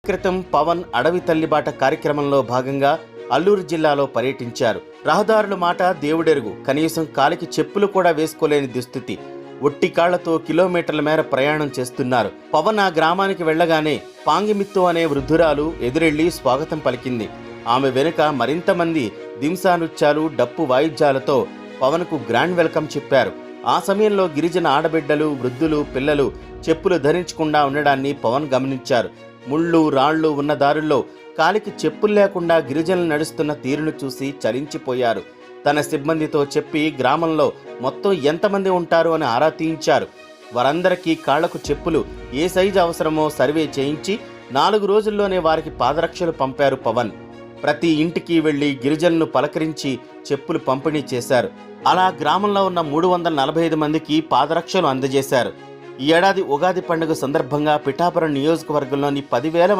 క్రితం పవన్ అడవి తల్లిబాట కార్యక్రమంలో భాగంగా అల్లూరు జిల్లాలో పర్యటించారు. రహదారుల మాట దేవుడెరుగు, కనీసం కాలికి చెప్పులు కూడా వేసుకోలేని దుస్థితి. ఒట్టి కాళ్లతో కిలోమీటర్ల మేర ప్రయాణం చేస్తున్నారు. పవన్ ఆ గ్రామానికి వెళ్లగానే పాంగిమిత్తు అనే వృద్ధురాలు ఎదురెళ్లి స్వాగతం పలికింది. ఆమె వెనుక మరింత మంది దింసా నృత్యాలు, డప్పు వాయిద్యాలతో పవన్కు గ్రాండ్ వెల్కమ్ చెప్పారు. ఆ సమయంలో గిరిజన ఆడబిడ్డలు, వృద్ధులు, పిల్లలు చెప్పులు ధరించకుండా ఉండడాన్ని పవన్ గమనించారు. ముళ్ళు, రాళ్లు ఉన్న దారుల్లో కాలికి చెప్పులు లేకుండా గిరిజనులు నడుస్తున్న తీరును చూసి చలించిపోయారు. తన సిబ్బందితో చెప్పి గ్రామంలో మొత్తం ఎంతమంది ఉంటారు అని ఆరా తీయించారు. వారందరికీ కాళ్లకు చెప్పులు ఏ సైజు అవసరమో సర్వే చేయించి 4 రోజుల్లోనే వారికి పాదరక్షలు పంపారు పవన్. ప్రతి ఇంటికి వెళ్లి గిరిజనులను పలకరించి చెప్పులు పంపిణీ చేశారు. అలా గ్రామంలో ఉన్న 345 మందికి పాదరక్షలు అందజేశారు. ఈ ఏడాది ఉగాది పండుగ సందర్భంగా పిఠాపురం నియోజకవర్గంలోని 10,000